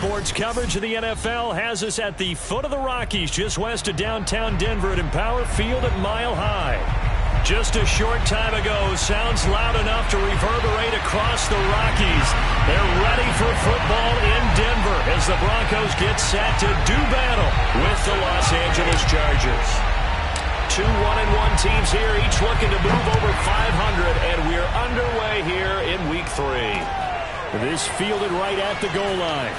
Sports coverage of the NFL has us at the foot of the Rockies, just west of downtown Denver at Empower Field at Mile High. Just a short time ago, sounds loud enough to reverberate across the Rockies. They're ready for football in Denver as the Broncos get set to do battle with the Los Angeles Chargers. Two 1-1 teams here, each looking to move over 500, and we're underway here in Week 3. This fielded right at the goal line.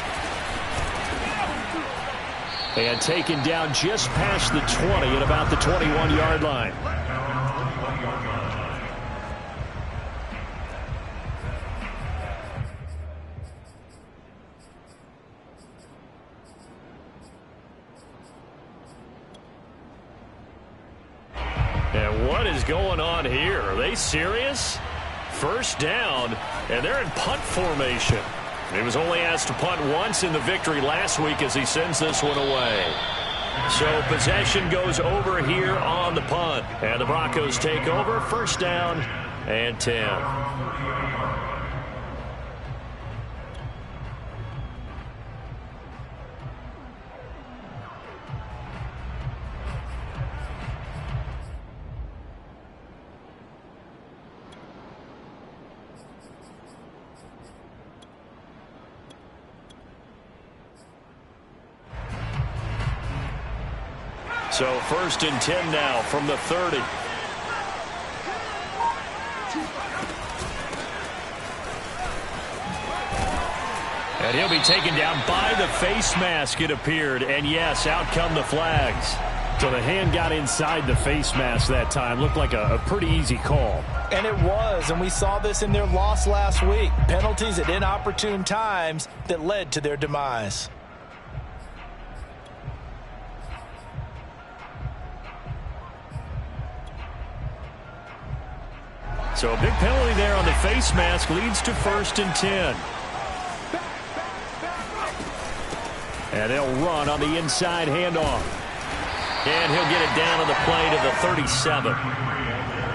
And taken down just past the 20 at about the 21-yard line. And what is going on here? Are they serious? First down, and they're in punt formation. He was only asked to punt once in the victory last week as he sends this one away. So possession goes over here on the punt. And the Broncos take over, first down and 10. So first and 10 now from the 30. And he'll be taken down by the face mask, it appeared. And yes, out come the flags. So the hand got inside the face mask that time. Looked like a pretty easy call. And it was, and we saw this in their loss last week. Penalties at inopportune times that led to their demise. So a big penalty there on the face mask leads to first and 10. And they'll run on the inside handoff. And he'll get it down on the play to the 37.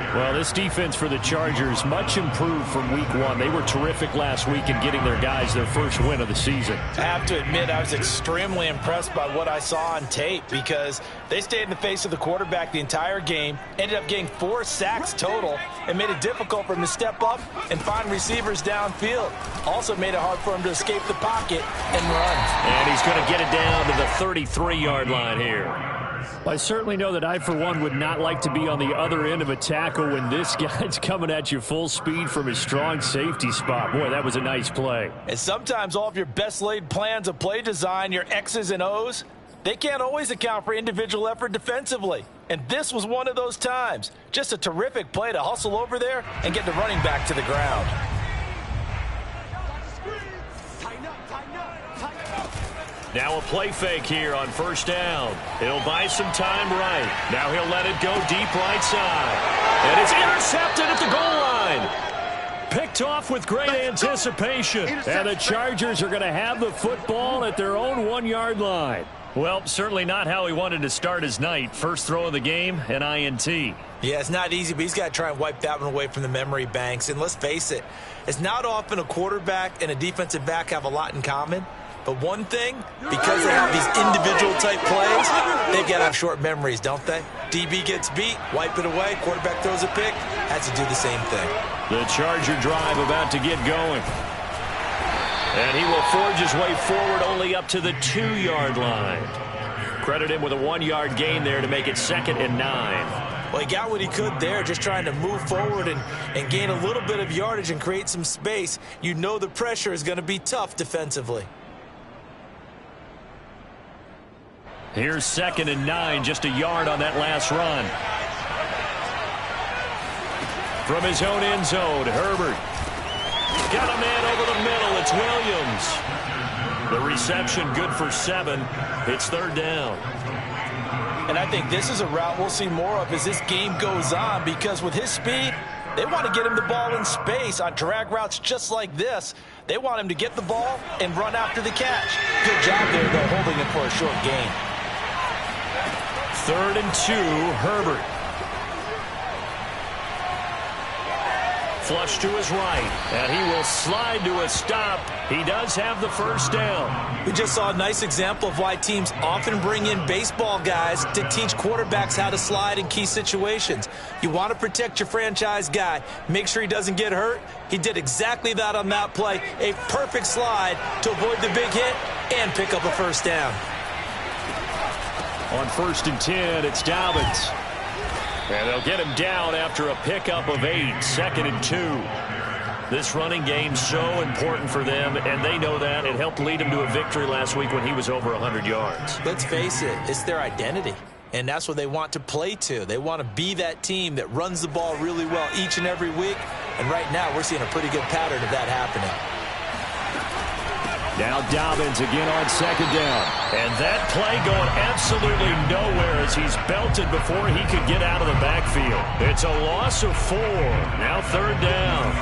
Well, this defense for the Chargers, much improved from week 1. They were terrific last week in getting their guys their first win of the season. I have to admit, I was extremely impressed by what I saw on tape because they stayed in the face of the quarterback the entire game, ended up getting 4 sacks total, and made it difficult for him to step up and find receivers downfield. Also made it hard for him to escape the pocket and run. And he's going to get it down to the 33-yard line here. I certainly know that I, for one, would not like to be on the other end of a tackle when this guy's coming at you full speed from his strong safety spot. Boy, that was a nice play. And sometimes all of your best laid plans of play design, your X's and O's, they can't always account for individual effort defensively. And this was one of those times. Just a terrific play to hustle over there and get the running back to the ground. Now a play fake here on first down. He'll buy some time right. Now he'll let it go deep right side. And it's intercepted at the goal line. Picked off with great anticipation. And the Chargers are going to have the football at their own 1-yard line. Well, certainly not how he wanted to start his night. First throw of the game, an INT. Yeah, it's not easy, but he's got to try and wipe that one away from the memory banks. And let's face it, it's not often a quarterback and a defensive back have a lot in common. But one thing, because they have these individual type plays, they've got to have short memories, don't they? DB gets beat, wipe it away, quarterback throws a pick, has to do the same thing. The Charger drive about to get going. And he will forge his way forward only up to the 2-yard line. Credit him with a 1-yard gain there to make it 2nd and 9. Well, he got what he could there, just trying to move forward and gain a little bit of yardage and create some space. You know the pressure is going to be tough defensively. Here's 2nd and 9, just a yard on that last run. From his own end zone, Herbert. Got a man over the middle. It's Williams. The reception good for 7. It's 3rd down. And I think this is a route we'll see more of as this game goes on because with his speed, they want to get him the ball in space on drag routes just like this. They want him to get the ball and run after the catch. Good job there, though, holding it for a short gain. 3rd and 2, Herbert. flush to his right, and he will slide to a stop. He does have the first down. We just saw a nice example of why teams often bring in baseball guys to teach quarterbacks how to slide in key situations. You want to protect your franchise guy. Make sure he doesn't get hurt. He did exactly that on that play. A perfect slide to avoid the big hit and pick up a first down. On 1st and 10, it's Dobbins. And they'll get him down after a pickup of 8, 2nd and 2. This running game's so important for them, and they know that. It helped lead him to a victory last week when he was over 100 yards. Let's face it, it's their identity, and that's what they want to play to. They want to be that team that runs the ball really well each and every week, and right now we're seeing a pretty good pattern of that happening. Now Dobbins again on 2nd down. And that play going absolutely nowhere as he's belted before he could get out of the backfield. It's a loss of 4. Now 3rd down.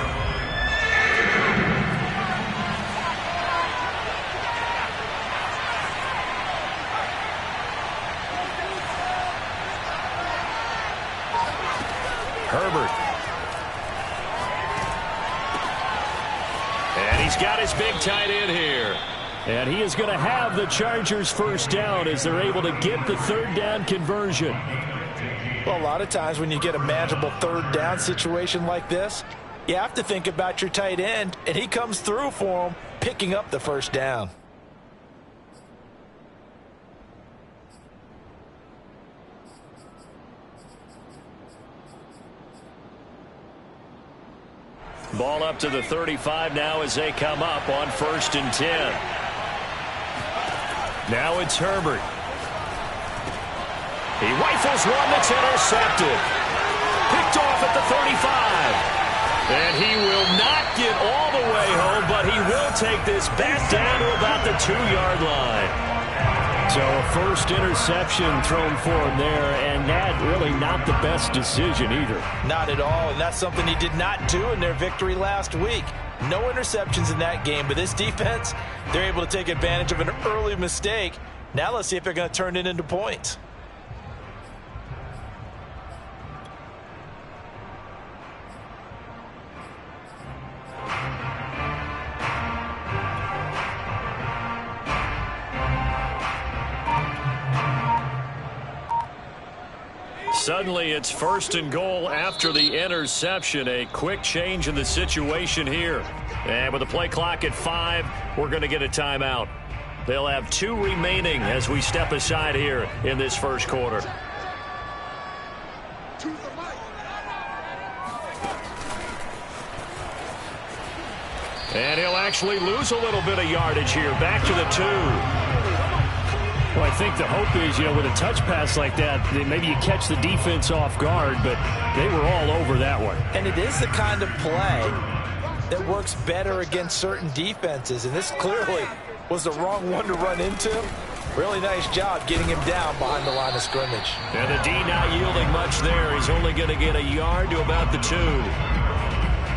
Herbert. And he's got his big tight end here. And he is going to have the Chargers first down as they're able to get the 3rd down conversion. Well, a lot of times when you get a manageable 3rd down situation like this, you have to think about your tight end, and he comes through for him, picking up the first down. Ball up to the 35 now as they come up on 1st and 10. Now it's Herbert. He rifles one that's intercepted. Picked off at the 35. And he will not get all the way home, but he will take this back down to about the 2-yard line. So a first interception thrown for him there, and that really not the best decision either. Not at all, and that's something he did not do in their victory last week. No interceptions in that game, but this defense, they're able to take advantage of an early mistake. Now let's see if they're going to turn it into points. Suddenly it's 1st and goal after the interception. A quick change in the situation here. And with the play clock at 5, we're going to get a timeout. They'll have 2 remaining as we step aside here in this first quarter. And he'll actually lose a little bit of yardage here. Back to the 2. Well, I think the hope is, with a touch pass like that, maybe you catch the defense off guard, but they were all over that one. And it is the kind of play that works better against certain defenses, and this clearly was the wrong one to run into. Really nice job getting him down behind the line of scrimmage. And the D not yielding much there. He's only going to get a yard to about the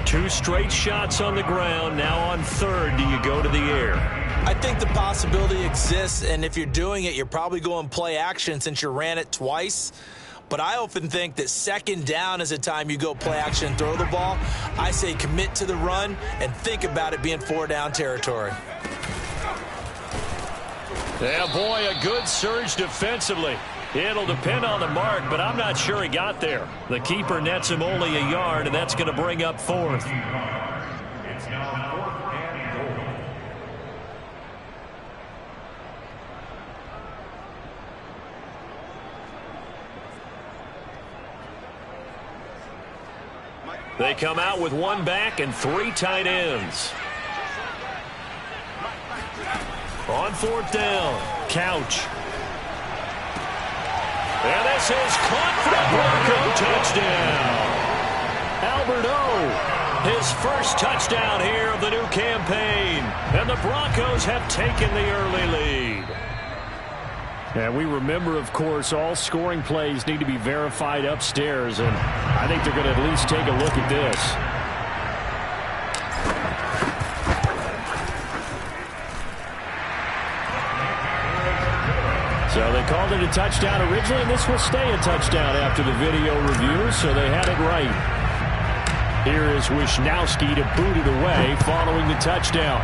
2. 2 straight shots on the ground. Now on 3rd, do you go to the air? I think the possibility exists, and if you're doing it, you're probably going play action since you ran it twice. But I often think that 2nd down is a time you go play action and throw the ball. I say commit to the run and think about it being 4-down territory. Yeah, boy, a good surge defensively. It'll depend on the mark, but I'm not sure he got there. The keeper nets him only a yard, and that's going to bring up 4th. It's now 4th and goal. They come out with 1 back and 3 tight ends. On 4th down, Couch. And this is caught for a Bronco touchdown. Albert O, his first touchdown here of the new campaign. And the Broncos have taken the early lead. And we remember, of course, all scoring plays need to be verified upstairs. And I think they're going to at least take a look at this. So they called it a touchdown originally, and this will stay a touchdown after the video review, so they had it right. Here is Wisnowski to boot it away following the touchdown.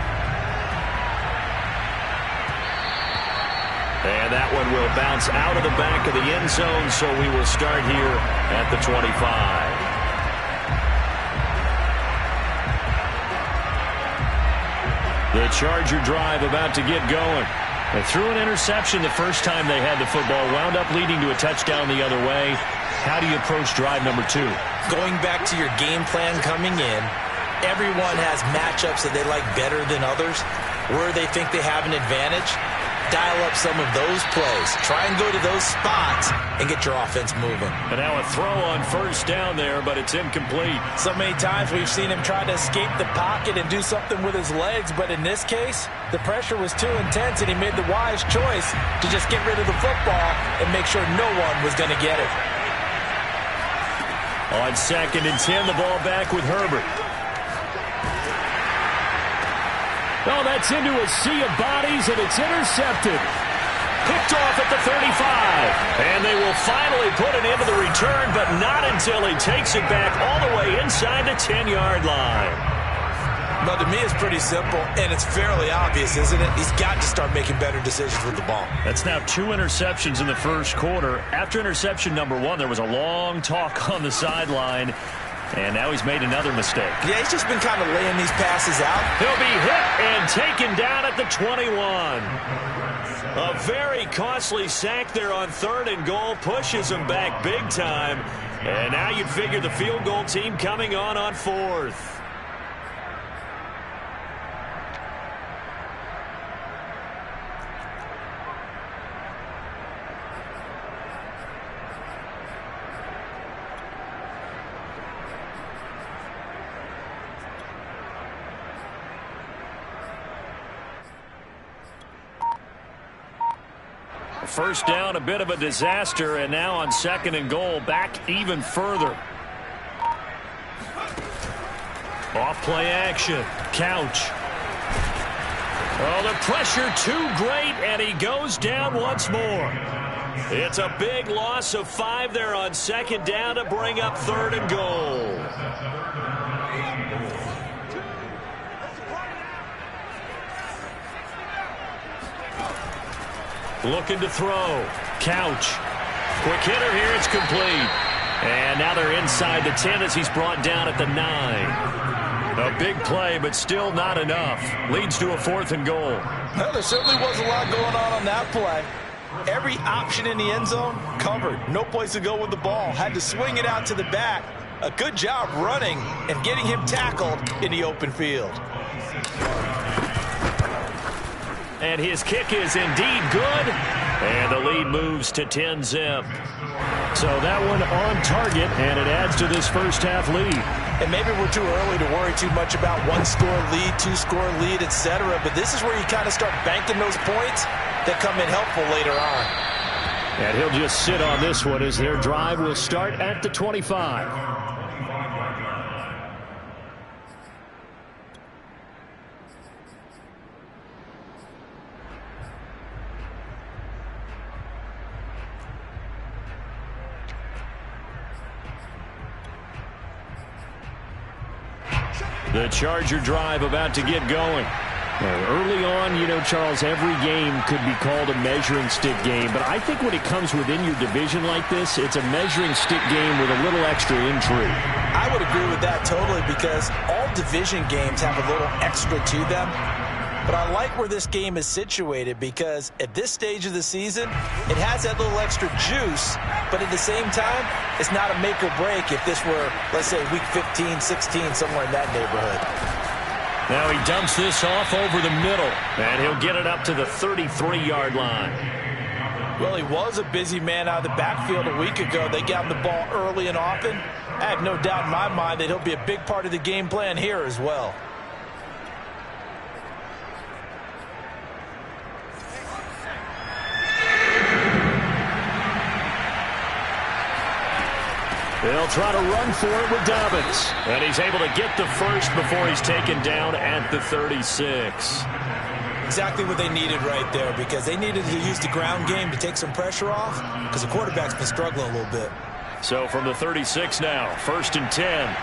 And that one will bounce out of the back of the end zone, so we will start here at the 25. The Charger drive about to get going. They threw an interception the first time they had the football, wound up leading to a touchdown the other way. How do you approach drive number 2? Going back to your game plan coming in, everyone has matchups that they like better than others, where they think they have an advantage. Dial up some of those plays. Try and go to those spots and get your offense moving. And now a throw on first down there, but it's incomplete. So many times we've seen him try to escape the pocket and do something with his legs, but in this case, the pressure was too intense and he made the wise choice to just get rid of the football and make sure no one was going to get it. On 2nd and 10, the ball back with Herbert. Oh, that's into a sea of bodies, and it's intercepted. Picked off at the 35. And they will finally put an end to the return, but not until he takes it back all the way inside the 10-yard line. Well, to me, it's pretty simple, and it's fairly obvious, isn't it? He's got to start making better decisions with the ball. That's now 2 interceptions in the first quarter. After interception number 1, there was a long talk on the sideline. And now he's made another mistake. Yeah, he's just been kind of laying these passes out. He'll be hit and taken down at the 21. A very costly sack there on 3rd and goal. Pushes him back big time. And now you'd figure the field goal team coming on 4th. First down, a bit of a disaster, and now on 2nd and goal, back even further. Off play action. Couch. Oh, the pressure too great, and he goes down once more. It's a big loss of 5 there on 2nd down to bring up 3rd and goal. Looking to throw. Couch. Quick hitter here. It's complete. And now they're inside the 10 as he's brought down at the 9. A big play, but still not enough. Leads to a 4th and goal. Well, there certainly was a lot going on that play. Every option in the end zone covered. No place to go with the ball. Had to swing it out to the back. A good job running and getting him tackled in the open field. And his kick is indeed good. And the lead moves to 10-zip. So that one on target, and it adds to this first half lead. And maybe we're too early to worry too much about 1-score lead, 2-score lead, etc. But this is where you kind of start banking those points that come in helpful later on. And he'll just sit on this one as their drive will start at the 25. The Charger drive about to get going. Early on, you know, Charles, every game could be called a measuring stick game. But I think when it comes within your division like this, it's a measuring stick game with a little extra intrigue. I would agree with that totally because all division games have a little extra to them. But I like where this game is situated because at this stage of the season, it has that little extra juice, but at the same time, it's not a make or break if this were, let's say, week 15, 16, somewhere in that neighborhood. Now he dumps this off over the middle, and he'll get it up to the 33-yard line. Well, he was a busy man out of the backfield a week ago. They got him the ball early and often. I have no doubt in my mind that he'll be a big part of the game plan here as well. They'll try to run for it with Dobbins. And he's able to get the first before he's taken down at the 36. Exactly what they needed right there because they needed to use the ground game to take some pressure off because the quarterback's been struggling a little bit. So from the 36 now, 1st and 10.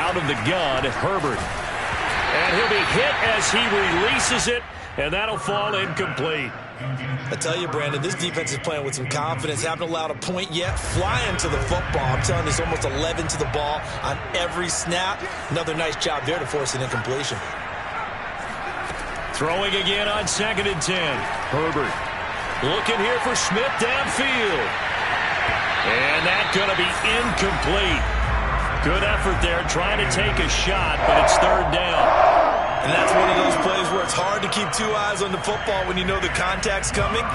out of the gun, Herbert. And he'll be hit as he releases it, and that'll fall incomplete. I tell you, Brandon, this defense is playing with some confidence. Haven't allowed a point yet. Flying to the football. I'm telling you, it's almost 11 to the ball on every snap. Another nice job there to force an incompletion. Throwing again on 2nd and 10. Herbert looking here for Smith downfield. And that's going to be incomplete. Good effort there trying to take a shot, but it's 3rd down. And that's one of those plays where it's hard to keep 2 eyes on the football when you know the contact's coming,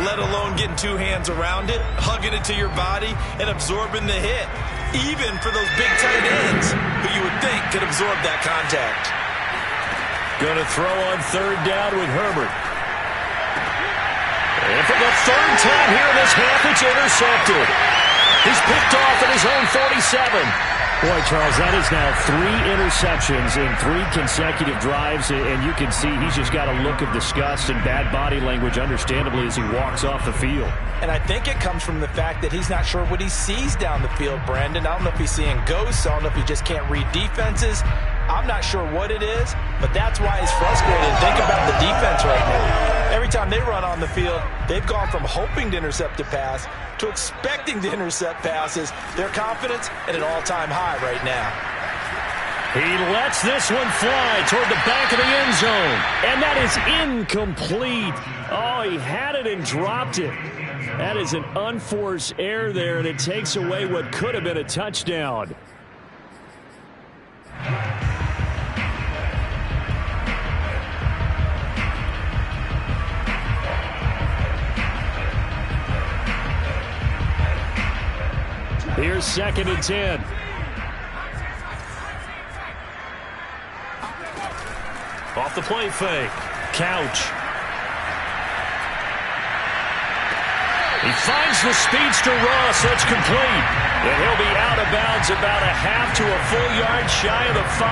let alone getting 2 hands around it, hugging it to your body, and absorbing the hit, even for those big tight ends who you would think could absorb that contact. Going to throw on 3rd down with Herbert. And for the 3rd time here in this half, it's intercepted. He's picked off at his own 47. Boy, Charles, that is now 3 interceptions in 3 consecutive drives, and you can see he's just got a look of disgust and bad body language, understandably, as he walks off the field. And I think it comes from the fact that he's not sure what he sees down the field, Brandon. I don't know if he's seeing ghosts. I don't know if he just can't read defenses. I'm not sure what it is, but that's why he's frustrated. Think about the defense right now. Every time they run on the field, they've gone from hoping to intercept a pass to expecting to intercept passes. Their confidence at an all-time high right now. He lets this one fly toward the back of the end zone. And that is incomplete. Oh, he had it and dropped it. That is an unforced error there, and it takes away what could have been a touchdown. Here's 2nd and 10. Off the play fake. Couch. He finds the speedster Ross. That's complete. And he'll be out of bounds about a half to a full yard shy of the 5.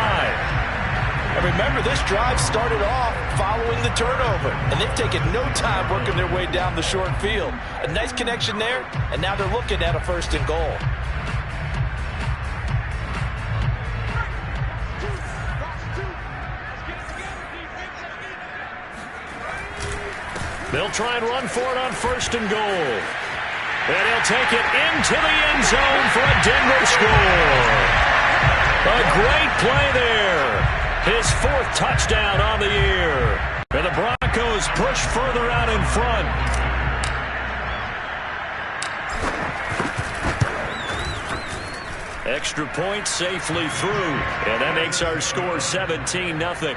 And remember, this drive started off following the turnover. And they've taken no time working their way down the short field. A nice connection there, and now they're looking at a 1st and goal. They'll try and run for it on 1st and goal. And he'll take it into the end zone for a Denver score. A great play there. His 4th touchdown on the year. And the Broncos push further out in front. Extra point safely through. And that makes our score 17-0.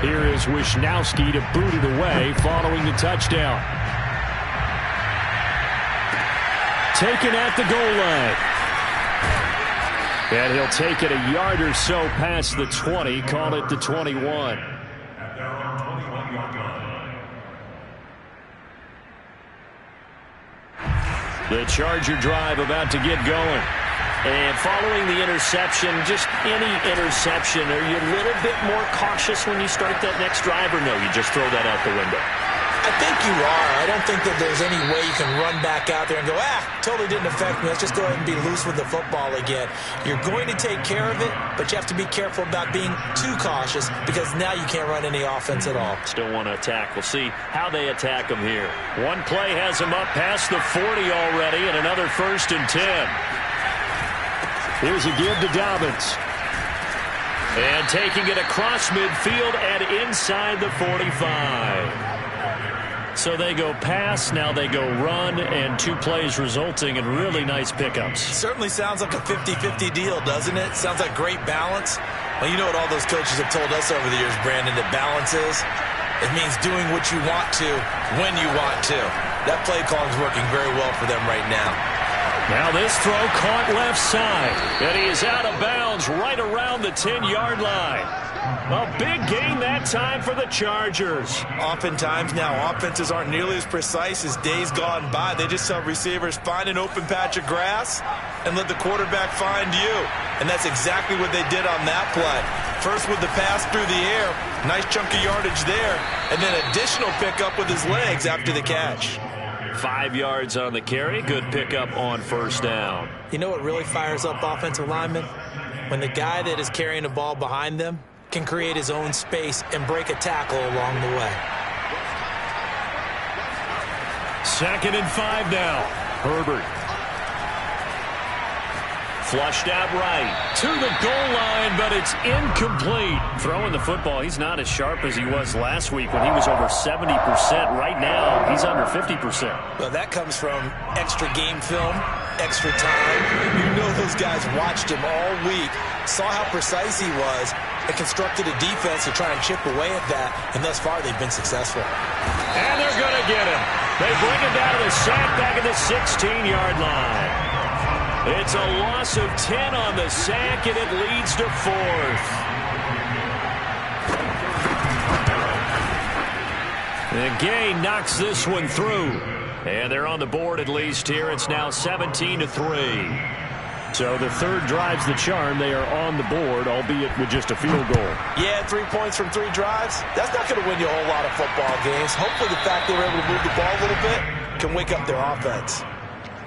Here is Wisnowski to boot it away following the touchdown. Taken at the goal line. And he'll take it a yard or so past the 20, call it the 21. The Charger drive about to get going. And following the interception, just any interception, are you a little bit more cautious when you start that next drive, or no, you just throw that out the window? I think you are. I don't think that there's any way you can run back out there and go, totally didn't affect me. Let's just go ahead and be loose with the football again. You're going to take care of it, but you have to be careful about being too cautious because now you can't run any offense at all. Still want to attack. We'll see how they attack them here. One play has them up past the 40 already, and another 1st and 10. Here's a give to Dobbins. And taking it across midfield and inside the 45. So they go pass, now they go run, and 2 plays resulting in really nice pickups. Certainly sounds like a 50-50 deal, doesn't it? Sounds like great balance. Well, you know what all those coaches have told us over the years, Brandon, that balance is? It means doing what you want to, when you want to. That play calling is working very well for them right now. Now this throw caught left side, and he is out of bounds right around the 10-yard line. A big gain that time for the Chargers. Oftentimes now, offenses aren't nearly as precise as days gone by. They just tell receivers, find an open patch of grass and let the quarterback find you. And that's exactly what they did on that play. First with the pass through the air, nice chunk of yardage there, and then additional pickup with his legs after the catch. 5 yards on the carry. Good pickup on first down. You know what really fires up offensive linemen? When the guy that is carrying the ball behind them can create his own space and break a tackle along the way. 2nd and 5 now. Herbert. Flushed out right to the goal line, but it's incomplete. Throwing the football, he's not as sharp as he was last week when he was over 70%. Right now, he's under 50%. Well, that comes from extra game film, extra time. You know those guys watched him all week, saw how precise he was, and constructed a defense to try and chip away at that, and thus far they've been successful. And they're going to get him. They bring him down to the sack back at the 16-yard line. It's a loss of 10 on the sack, and it leads to 4th. The gain knocks this one through. And they're on the board at least here. It's now 17-3. So the third drive's the charm. They are on the board, albeit with just a field goal. Yeah, 3 points from 3 drives. That's not going to win you a whole lot of football games. Hopefully the fact they were able to move the ball a little bit can wake up their offense.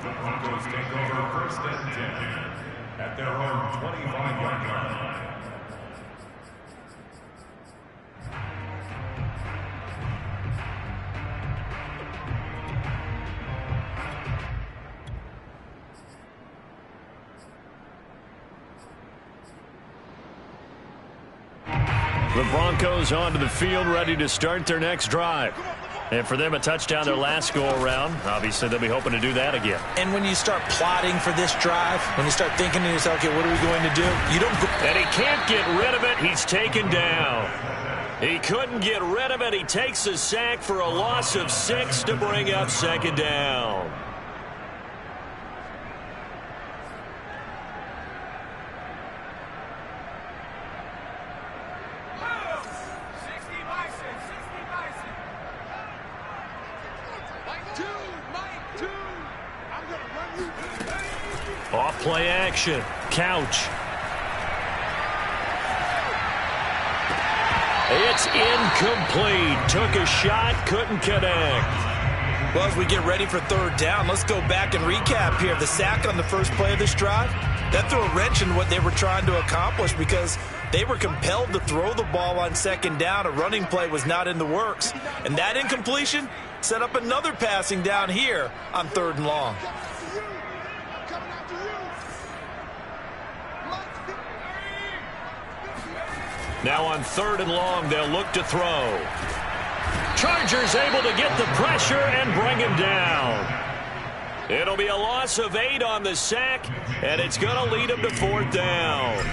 The Broncos take over 1st and 10 at their own 25-yard line. The Broncos onto the field, ready to start their next drive. And for them, a touchdown their last go-around. Obviously, they'll be hoping to do that again. And when you start plotting for this drive, when you start thinking to yourself, okay, what are we going to do? You don't go. And he can't get rid of it. He's taken down. He couldn't get rid of it. He takes a sack for a loss of 6 to bring up 2nd down. Off play action. Couch. It's incomplete. Took a shot, couldn't connect. Well, as we get ready for 3rd down, let's go back and recap here. The sack on the first play of this drive, that threw a wrench in what they were trying to accomplish because they were compelled to throw the ball on 2nd down. A running play was not in the works. And that incompletion set up another passing down here on 3rd and long. Now on 3rd and long, they'll look to throw. Chargers able to get the pressure and bring him down. It'll be a loss of 8 on the sack, and it's going to lead him to 4th down.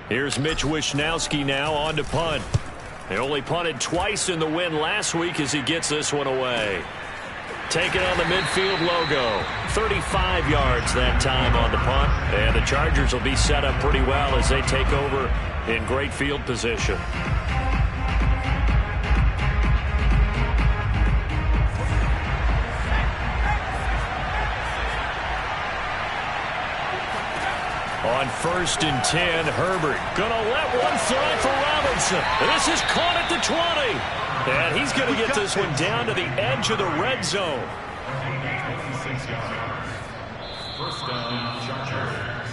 Here's Mitch Wishnowski now on to punt. He only punted twice in the win last week as he gets this one away. Taking on the midfield logo. 35 yards that time on the punt. And the Chargers will be set up pretty well as they take over in great field position. On 1st and 10, Herbert gonna let one fly for Robinson. This is caught at the 20. And he's going to get this one down to the edge of the red zone. 26 yards. 1st down, Chargers.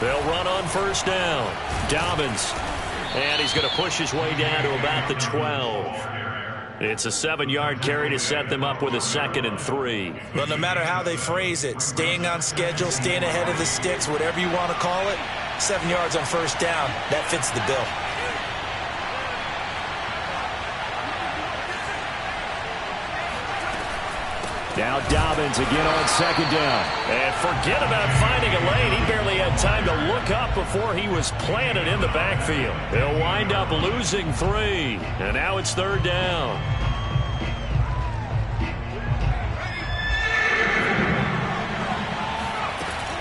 They'll run on 1st down. Dobbins. And he's going to push his way down to about the 12. It's a 7-yard carry to set them up with a 2nd and 3. Well, no matter how they phrase it, staying on schedule, staying ahead of the sticks, whatever you want to call it, 7 yards on 1st down, that fits the bill. Now Dobbins again on 2nd down. And forget about finding a lane. He barely had time to look up before he was planted in the backfield. He'll wind up losing 3. And now it's 3rd down.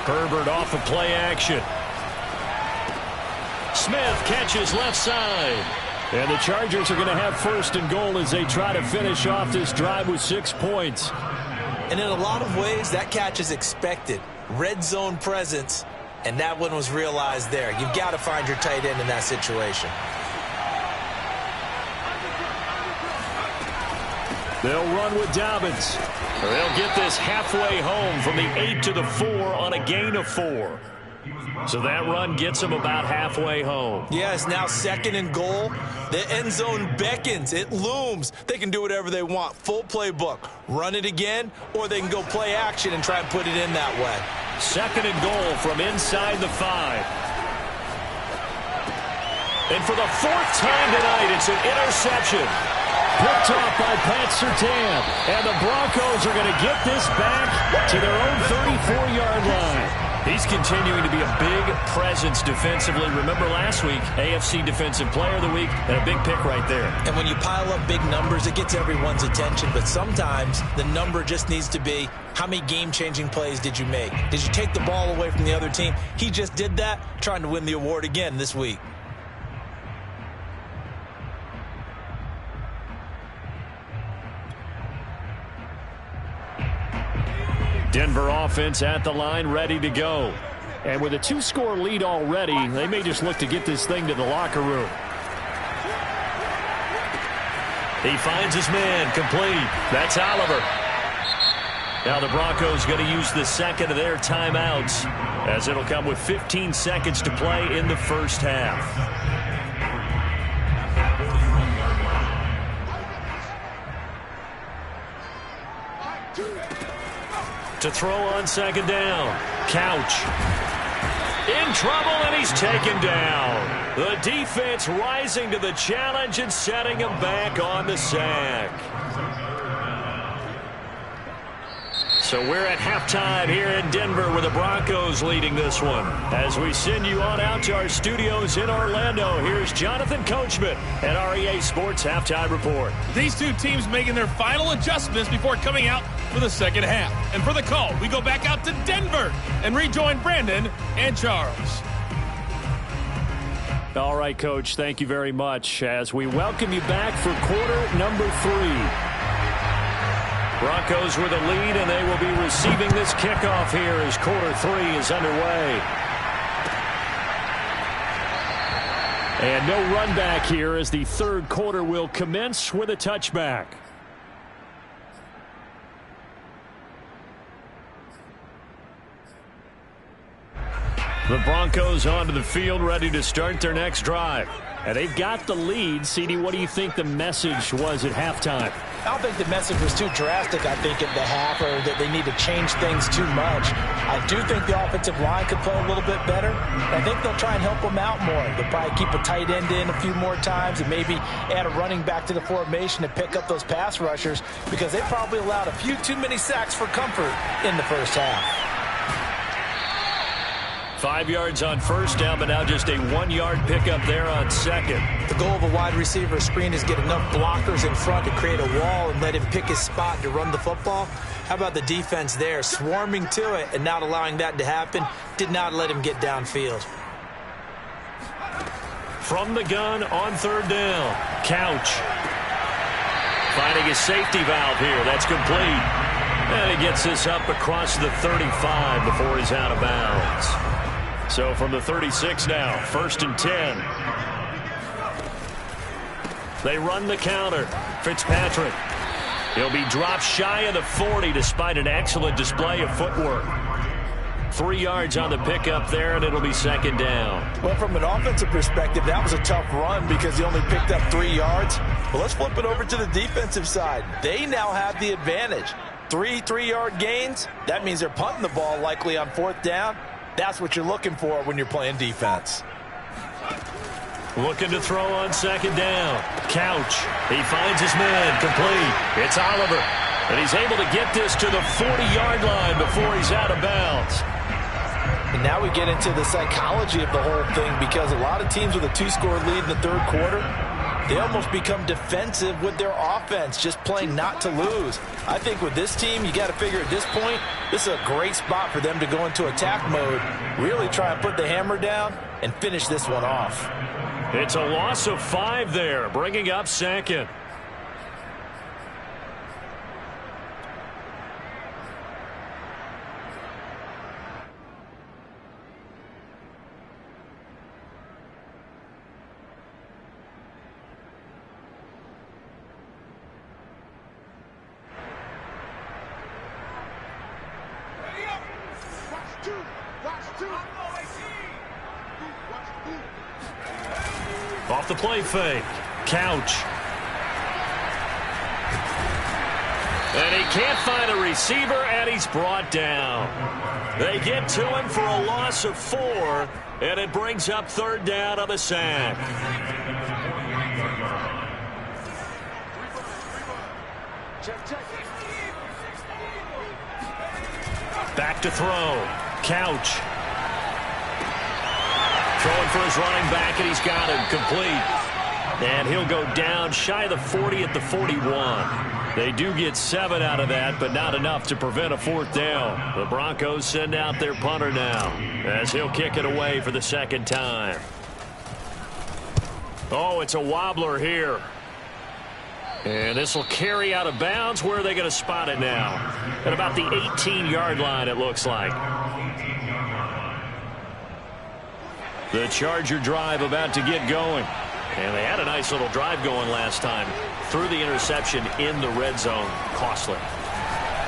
Herbert off of play action. Smith catches left side. And the Chargers are going to have first and goal as they try to finish off this drive with 6 points. And in a lot of ways, that catch is expected. Red zone presence, and that one was realized there. You've got to find your tight end in that situation. They'll run with Dobbins. They'll get this halfway home from the 8 to the 4 on a gain of 4. So that run gets them about halfway home. Yes, now 2nd and goal. The end zone beckons. It looms. They can do whatever they want. Full playbook. Run it again, or they can go play action and try and put it in that way. 2nd and goal from inside the 5. And for the 4th time tonight, it's an interception. Picked off by Pat Surtain. And the Broncos are going to get this back to their own 34-yard line. He's continuing to be a big presence defensively. Remember last week, AFC Defensive Player of the Week, and a big pick right there. And when you pile up big numbers, it gets everyone's attention. But sometimes the number just needs to be, how many game-changing plays did you make? Did you take the ball away from the other team? He just did that, trying to win the award again this week. Denver offense at the line, ready to go. And with a 2-score lead already, they may just look to get this thing to the locker room. He finds his man, complete. That's Oliver. Now the Broncos going to use the second of their timeouts, as it'll come with 15 seconds to play in the first half. To throw on 2nd down. Couch. In trouble, and he's taken down. The defense rising to the challenge and setting him back on the sack. So we're at halftime here in Denver with the Broncos leading this one. As we send you on out to our studios in Orlando, here's Jonathan Coachman at REA Sports Halftime Report. These two teams making their final adjustments before coming out for the second half. And for the call, we go back out to Denver and rejoin Brandon and Charles. All right, Coach, thank you very much as we welcome you back for quarter number 3. Broncos with a lead, and they will be receiving this kickoff here as quarter 3 is underway. And no run back here as the third quarter will commence with a touchback. The Broncos onto the field, ready to start their next drive. And they've got the lead. CD, what do you think the message was at halftime? I don't think the message was too drastic, I think, at the half, or that they need to change things too much. I do think the offensive line could play a little bit better. I think they'll try and help them out more. They'll probably keep a tight end in a few more times and maybe add a running back to the formation to pick up those pass rushers, because they probably allowed a few too many sacks for comfort in the first half. 5 yards on first down, but now just a 1-yard pickup there on second. The goal of a wide receiver screen is get enough blockers in front to create a wall and let him pick his spot to run the football. How about the defense there, swarming to it and not allowing that to happen? Did not let him get downfield. From the gun on 3rd down, Couch. Finding his safety valve here. That's complete. And he gets this up across the 35 before he's out of bounds. So from the 36 now, 1st and 10. They run the counter. Fitzpatrick. He'll be dropped shy of the 40 despite an excellent display of footwork. 3 yards on the pickup there, and it'll be 2nd down. Well, from an offensive perspective, that was a tough run because he only picked up 3 yards. But let's flip it over to the defensive side. They now have the advantage. 3 3-yard gains. That means they're punting the ball likely on 4th down. That's what you're looking for when you're playing defense. Looking to throw on 2nd down. Couch. He finds his man. Complete. It's Oliver. And he's able to get this to the 40-yard line before he's out of bounds. And now we get into the psychology of the whole thing, because a lot of teams with a 2-score lead in the 3rd quarter, they almost become defensive with their offense, just playing not to lose. I think with this team, you got to figure at this point, this is a great spot for them to go into attack mode, really try and put the hammer down and finish this one off. It's a loss of 5 there, bringing up second. Off the play fake. Couch. And he can't find a receiver, and he's brought down. They get to him for a loss of 4, and it brings up 3rd down on the sack. Back to throw. Couch. Throwing for his running back, and he's got him complete. And he'll go down shy of the 40 at the 41. They do get 7 out of that, but not enough to prevent a 4th down. The Broncos send out their punter now, as he'll kick it away for the 2nd time. Oh, it's a wobbler here. And this will carry out of bounds. Where are they going to spot it now? At about the 18-yard line, it looks like. The Charger drive about to get going. And they had a nice little drive going last time. Threw the interception in the red zone. Costly.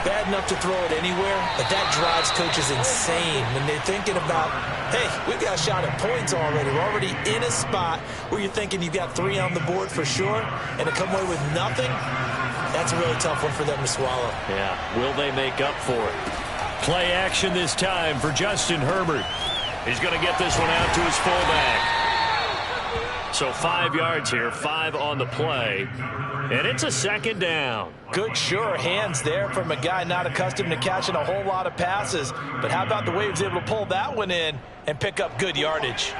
Bad enough to throw it anywhere, but that drives coaches insane when they're thinking about, hey, we've got a shot at points already. We're already in a spot where you're thinking you've got 3 on the board for sure, and to come away with nothing, that's a really tough one for them to swallow. Yeah, will they make up for it? Play action this time for Justin Herbert. He's going to get this one out to his fullback. So 5 yards here, 5 on the play. And it's a 2nd down. Good, sure hands there from a guy not accustomed to catching a whole lot of passes. But how about the way he was able to pull that one in and pick up good yardage?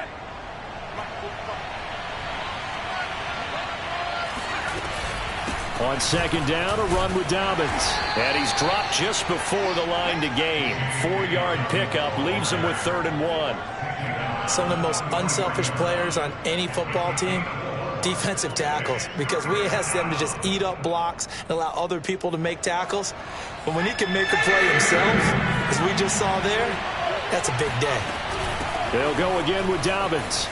On 2nd down, a run with Dobbins. And he's dropped just before the line to gain. 4-yard pickup leaves him with 3rd and 1. Some of the most unselfish players on any football team, defensive tackles, because we ask them to just eat up blocks and allow other people to make tackles. But when he can make a play himself, as we just saw there, that's a big day. They'll go again with Dobbins.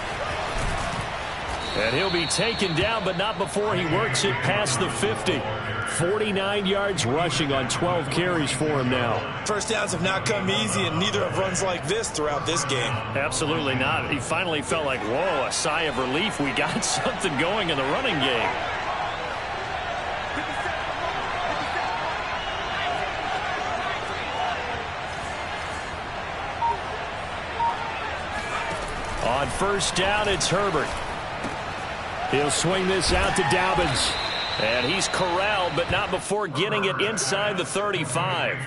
And he'll be taken down, but not before he works it past the 50. 49 yards rushing on 12 carries for him now. First downs have not come easy, and neither have runs like this throughout this game. Absolutely not. He finally felt like, whoa, a sigh of relief. We got something going in the running game. On 1st down, it's Herbert. He'll swing this out to Dobbins. And he's corralled, but not before getting it inside the 35.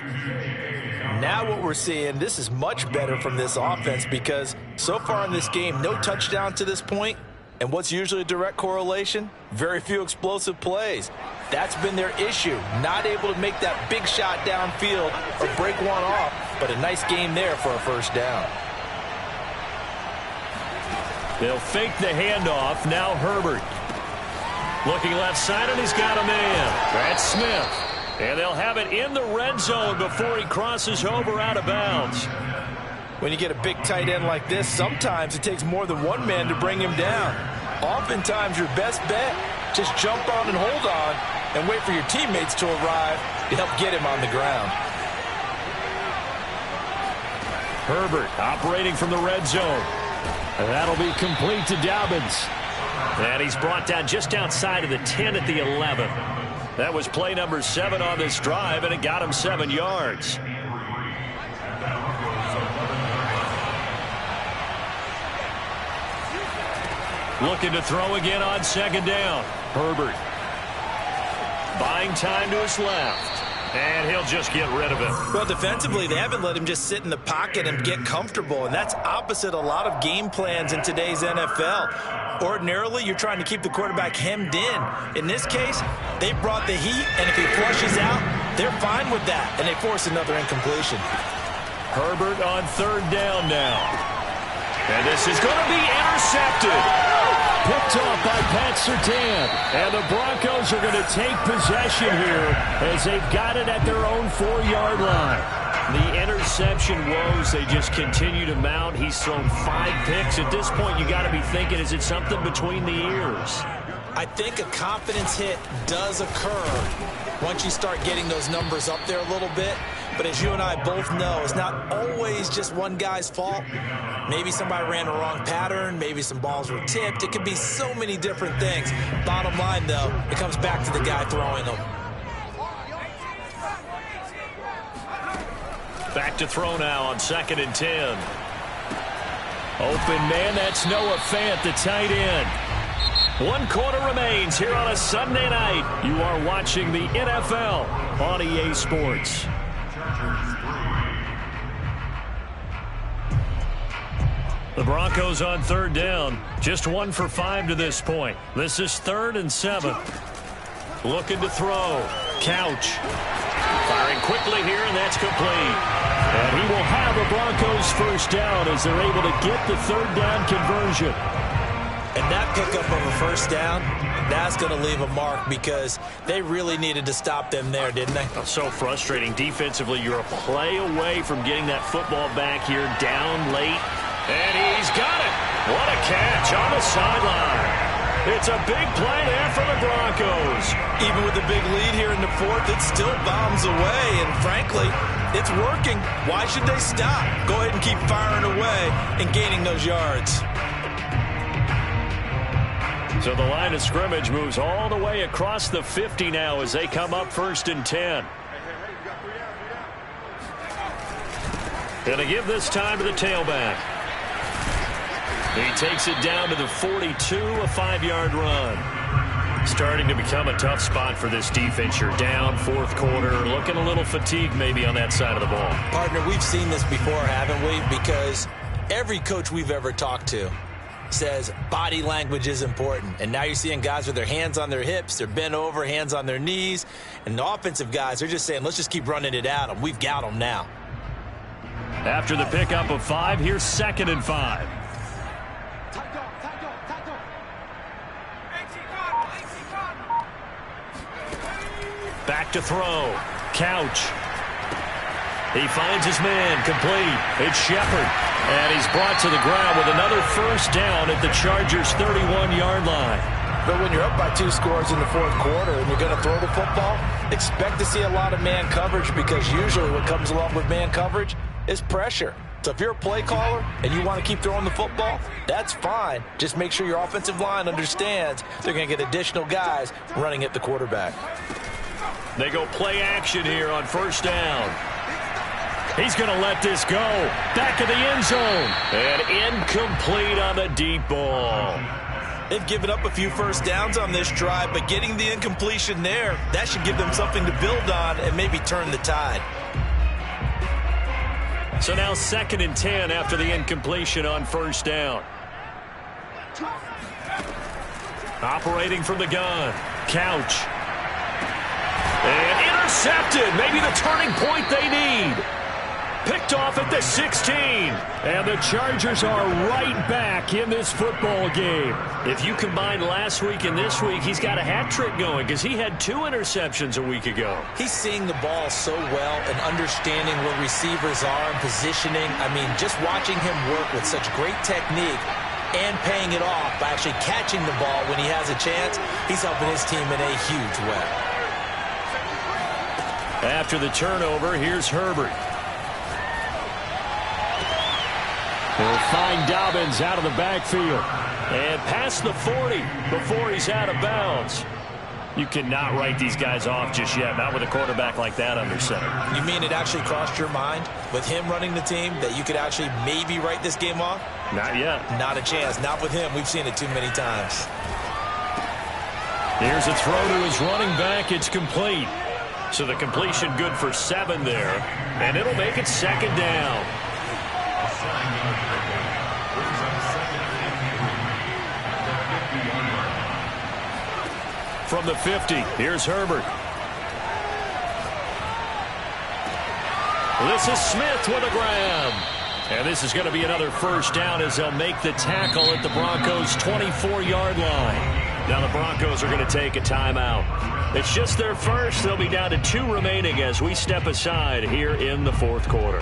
Now what we're seeing, this is much better from this offense because so far in this game, no touchdown to this point. And what's usually a direct correlation? Very few explosive plays. That's been their issue. Not able to make that big shot downfield or break one off, but a nice game there for a 1st down. They'll fake the handoff. Now Herbert. Looking left side, and he's got a man. That's Smith. And they'll have it in the red zone before he crosses over out of bounds. When you get a big tight end like this, sometimes it takes more than one man to bring him down. Oftentimes, your best bet, just jump on and hold on and wait for your teammates to arrive to help get him on the ground. Herbert operating from the red zone. And that'll be complete to Dobbins. And he's brought down just outside of the 10 at the 11. That was play number 7 on this drive, and it got him 7 yards. Looking to throw again on 2nd down. Herbert. Buying time to his left. And he'll just get rid of it. Well, defensively, they haven't let him just sit in the pocket and get comfortable, and that's opposite a lot of game plans in today's NFL. Ordinarily, you're trying to keep the quarterback hemmed in. In this case, they brought the heat, and if he flushes out, they're fine with that, and they force another incompletion. Herbert on 3rd down now. And this is going to be intercepted. picked off by Pat Surtain. And the Broncos are going to take possession here as they've got it at their own 4-yard line. The interception woes, they just continue to mount. He's thrown 5 picks. At this point, you got to be thinking, is it something between the ears? I think a confidence hit does occur once you start getting those numbers up there a little bit. But as you and I both know, it's not always just one guy's fault. Maybe somebody ran the wrong pattern. Maybe some balls were tipped. It could be so many different things. Bottom line, though, it comes back to the guy throwing them. Back to throw now on 2nd and 10. Open man, that's Noah Fant, the tight end. 1 quarter remains here on a Sunday night. You are watching the NFL on EA Sports. The Broncos on 3rd down. Just 1 for 5 to this point. This is 3rd and 7. Looking to throw. Couch. Firing quickly here, and that's complete. And he will have a Broncos first down as they're able to get the 3rd down conversion. And that pickup of a first down, that's going to leave a mark because they really needed to stop them there, didn't they? So frustrating. Defensively, you're a play away from getting that football back here down late. And he's got it. What a catch on the sideline. It's a big play there for the Broncos. Even with the big lead here in the 4th, it still bombs away. And frankly, it's working. Why should they stop? Go ahead and keep firing away and gaining those yards. So the line of scrimmage moves all the way across the 50 now as they come up 1st and 10. Going to give this time to the tailback. He takes it down to the 42, a 5-yard run. Starting to become a tough spot for this defense. You're down 4th quarter, looking a little fatigued maybe on that side of the ball. Partner, we've seen this before, haven't we? Because every coach we've ever talked to says body language is important. And now you're seeing guys with their hands on their hips, they're bent over, hands on their knees. And the offensive guys are just saying, let's just keep running it at them. We've got them now. After the pickup of 5, here's 2nd and 5. Back to throw. Couch. He finds his man. Complete. It's Shepard. And he's brought to the ground with another first down at the Chargers' 31-yard line. But when you're up by 2 scores in the 4th quarter and you're going to throw the football, expect to see a lot of man coverage because usually what comes along with man coverage is pressure. So if you're a play caller and you want to keep throwing the football, that's fine. Just make sure your offensive line understands they're going to get additional guys running at the quarterback. They go play action here on 1st down. He's going to let this go. Back of the end zone. And incomplete on the deep ball. They've given up a few first downs on this drive, but getting the incompletion there, that should give them something to build on and maybe turn the tide. So now 2nd and 10 after the incompletion on 1st down. Operating from the gun. Couch. And intercepted. Maybe the turning point they need. Picked off at the 16. And the Chargers are right back in this football game. If you combine last week and this week, he's got a hat trick going because he had 2 interceptions a week ago. He's seeing the ball so well and understanding where receivers are and positioning. I mean, just watching him work with such great technique and paying it off by actually catching the ball when he has a chance, he's helping his team in a huge way. After the turnover, here's Herbert. He'll find Dobbins out of the backfield. And past the 40 before he's out of bounds. You cannot write these guys off just yet, not with a quarterback like that under center. You mean it actually crossed your mind with him running the team that you could actually maybe write this game off? Not yet. Not a chance. Not with him. We've seen it too many times. Here's a throw to his running back. It's complete. So the completion good for 7 there. And it'll make it 2nd down. From the 50, here's Herbert. This is Smith with a grab. And this is going to be another first down as they'll make the tackle at the Broncos' 24-yard line. Now the Broncos are going to take a timeout. It's just their first. They'll be down to 2 remaining as we step aside here in the fourth quarter.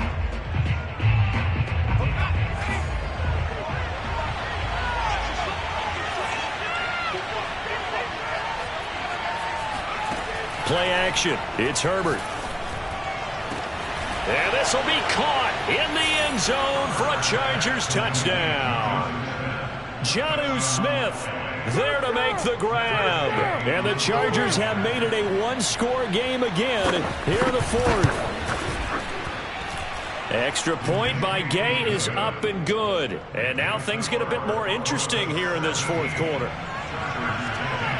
Play action. It's Herbert. And this will be caught in the end zone for a Chargers touchdown. Jonnu Smith there to make the grab. And the Chargers have made it a one-score game again here in the fourth. Extra point by Gay is up and good. And now things get a bit more interesting here in this fourth quarter.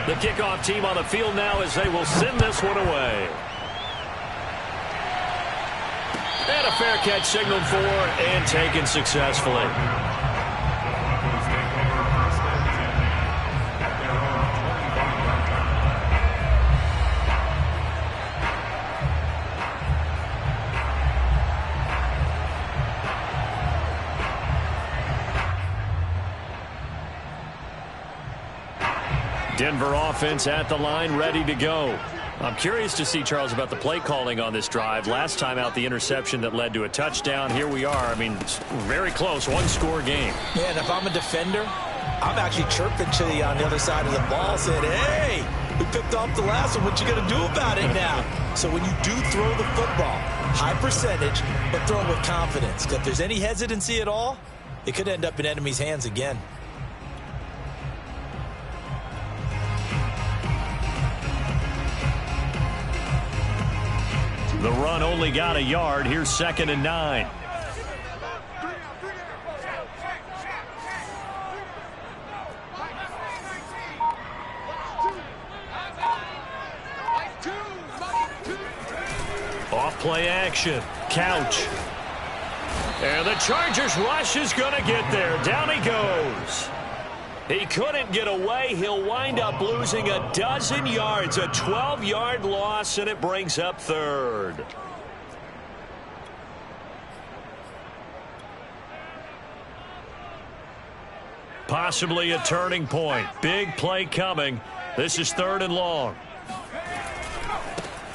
The kickoff team on the field now as they will send this one away. And a fair catch signaled for and taken successfully. Denver offense at the line, ready to go. I'm curious to see, Charles, about the play calling on this drive. Last time out, the interception that led to a touchdown. Here we are. I mean, very close, one-score game. Yeah, and if I'm a defender, I'm actually chirping to you on the other side of the ball, saying, hey, we picked off the last one. What you going to do about it now? So when you do throw the football, high percentage, but throw it with confidence. Because if there's any hesitancy at all, it could end up in enemy's hands again. The run only got a yard. Here's 2nd and 9. Off play action. Couch. And the Chargers rush is going to get there. Down he goes. He couldn't get away. He'll wind up losing a dozen yards. A 12-yard loss, and it brings up 3rd. Possibly a turning point. Big play coming. This is 3rd and long.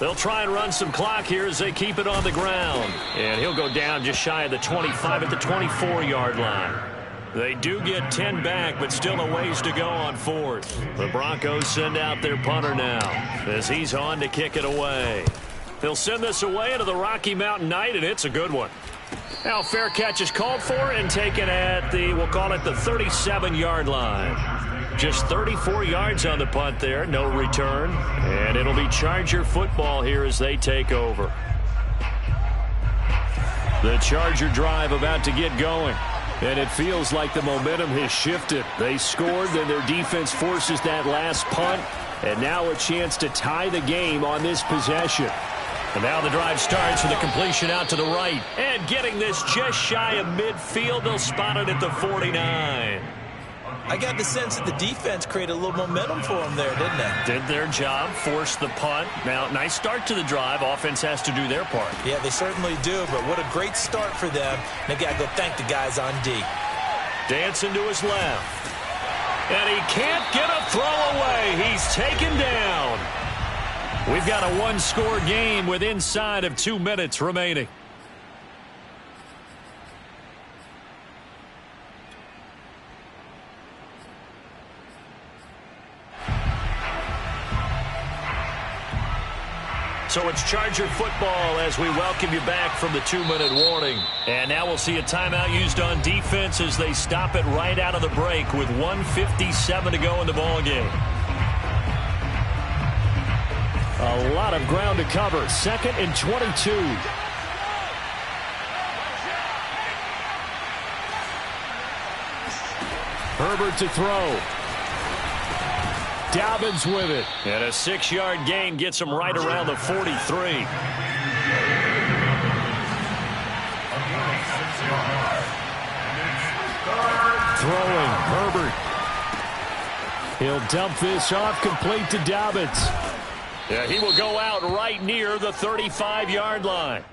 They'll try and run some clock here as they keep it on the ground. And he'll go down just shy of the 25 at the 24-yard line. They do get 10 back, but still a ways to go on 4th. The Broncos send out their punter now as he's on to kick it away. They'll send this away into the Rocky Mountain Night, and it's a good one. Now, fair catch is called for and taken at the, we'll call it the 37-yard line. Just 34 yards on the punt there, no return. And it'll be Charger football here as they take over. The Charger drive about to get going. And it feels like the momentum has shifted. They scored, then their defense forces that last punt. And now a chance to tie the game on this possession. And now the drive starts with a completion out to the right. And getting this just shy of midfield, they'll spot it at the 49. I got the sense that the defense created a little momentum for them there, didn't they? Did their job, forced the punt. Now, nice start to the drive. Offense has to do their part. Yeah, they certainly do, but what a great start for them. And they got to go thank the guys on D. Dancing to his left. And he can't get a throw away. He's taken down. We've got a one-score game with inside of 2 minutes remaining. So it's Charger football as we welcome you back from the 2-minute warning. And now we'll see a timeout used on defense as they stop it right out of the break with 1:57 to go in the ballgame. A lot of ground to cover. 2nd and 22. Herbert to throw. Dobbins with it. And a 6-yard gain gets him right around the 43. Throwing, Herbert. He'll dump this off, complete to Dobbins. Yeah, he will go out right near the 35-yard line.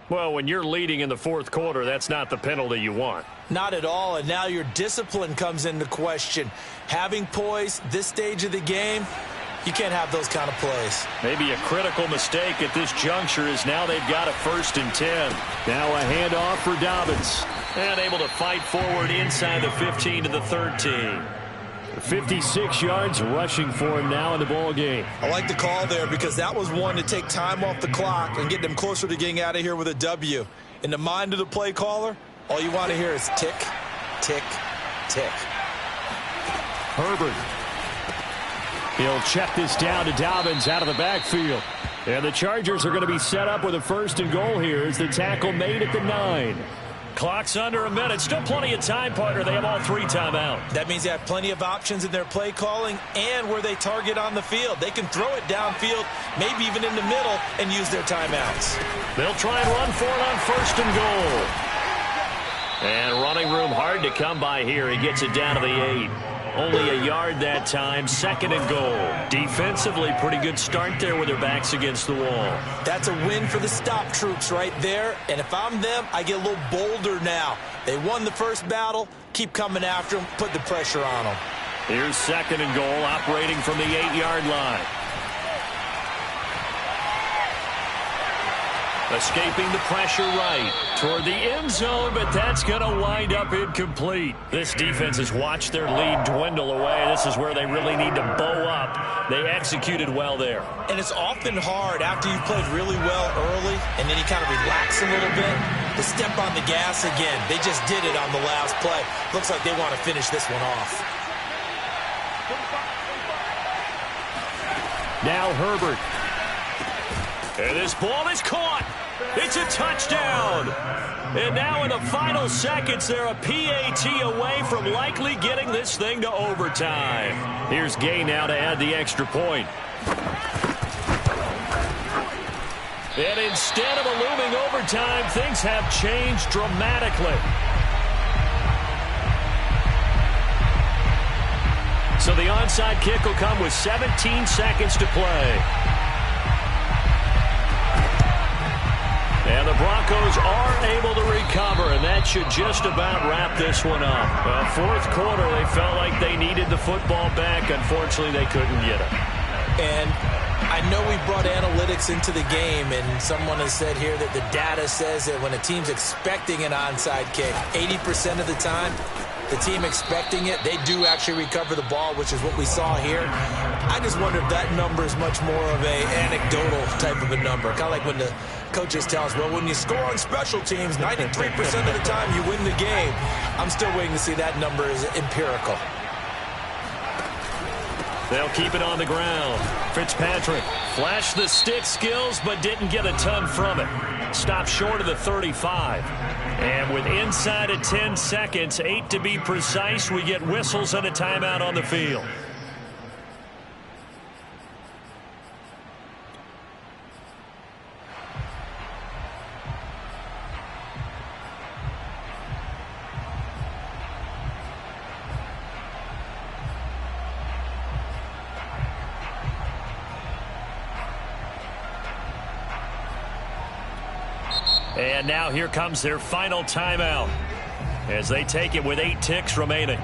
Well, when you're leading in the fourth quarter, that's not the penalty you want. Not at all, and now your discipline comes into question. Having poise this stage of the game, you can't have those kind of plays. Maybe a critical mistake at this juncture is now they've got a 1st and 10. Now a handoff for Dobbins. And able to fight forward inside the 15 to the 13. 56 yards rushing for him now in the ball game. I like the call there because that was one to take time off the clock and get them closer to getting out of here with a W. In the mind of the play caller, all you want to hear is tick, tick, tick. Herbert. He'll check this down to Dobbins out of the backfield. And the Chargers are going to be set up with a 1st and goal here as the tackle made at the 9. Clock's under a minute. Still plenty of time, partner. They have all 3 timeouts. That means they have plenty of options in their play calling and where they target on the field. They can throw it downfield, maybe even in the middle, and use their timeouts. They'll try and run for it on 1st and goal. And running room hard to come by here. He gets it down to the 8. Only a yard that time, 2nd and goal. Defensively, pretty good start there with their backs against the wall. That's a win for the stop troops right there. And if I'm them, I get a little bolder now. They won the first battle. Keep coming after them. Put the pressure on them. Here's 2nd and goal, operating from the 8-yard line. Escaping the pressure right toward the end zone, but that's going to wind up incomplete. This defense has watched their lead dwindle away. This is where they really need to bow up. They executed well there. And it's often hard after you've played really well early and then you kind of relax a little bit to step on the gas again. They just did it on the last play. Looks like they want to finish this one off. Now Herbert. And this ball is caught. It's a touchdown. And now in the final seconds, they're a PAT away from likely getting this thing to overtime. Here's Gay now to add the extra point. And instead of a looming overtime, things have changed dramatically. So the onside kick will come with 17 seconds to play. And the Broncos are able to recover, and that should just about wrap this one up. Fourth quarter, they felt like they needed the football back. Unfortunately, they couldn't get it. And I know we brought analytics into the game, and someone has said here that the data says that when a team's expecting an onside kick, 80% of the time, the team expecting it, they do actually recover the ball, which is what we saw here. I just wonder if that number is much more of a anecdotal type of a number. Kind of like when the coaches tell us, well, when you score on special teams, 93% of the time you win the game. I'm still waiting to see that number is empirical. They'll keep it on the ground. Fitzpatrick flashed the stick skills, but didn't get a ton from it. Stopped short of the 35. And with inside of 10 seconds, 8 to be precise, we get whistles and a timeout on the field. And now here comes their final timeout as they take it with 8 ticks remaining.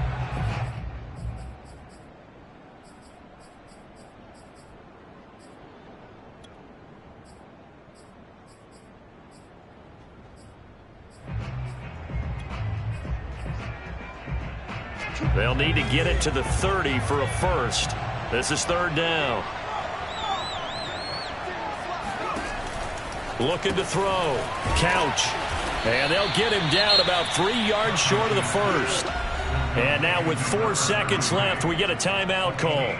They'll need to get it to the 30 for a first. This is 3rd down. Looking to throw. Couch. And they'll get him down about 3 yards short of the first. And now with 4 seconds left, we get a timeout call.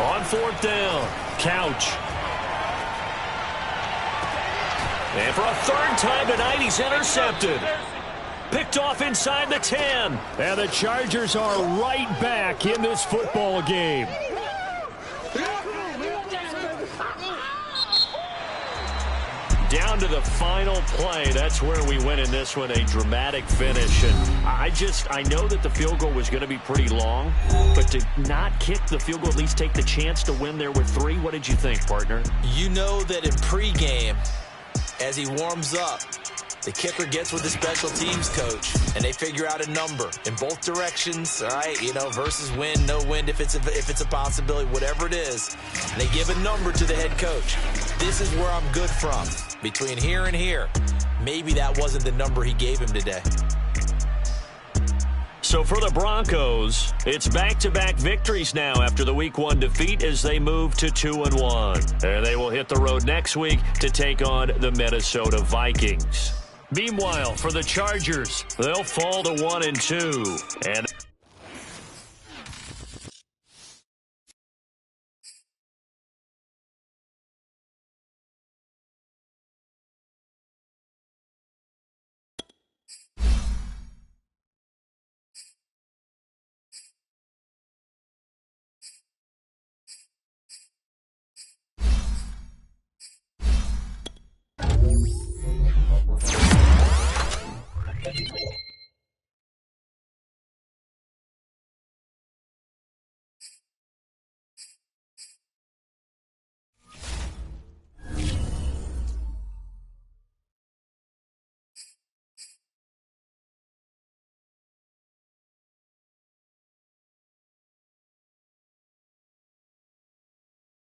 On 4th down, Couch. And for a 3rd time tonight, he's intercepted. Picked off inside the 10. And the Chargers are right back in this football game. Down to the final play. That's where we win in this one, a dramatic finish. And I know that the field goal was going to be pretty long, but to not kick the field goal, at least take the chance to win there with 3, what did you think, partner? You know that in pregame, as he warms up, the kicker gets with the special teams coach, and they figure out a number in both directions, all right, you know, versus wind, no wind, if it's a possibility, whatever it is. And they give a number to the head coach. This is where I'm good from. Between here and here, maybe that wasn't the number he gave him today. So for the Broncos, it's back-to-back victories now after the Week 1 defeat as they move to 2-1. And they will hit the road next week to take on the Minnesota Vikings. Meanwhile, for the Chargers, they'll fall to 1-2. And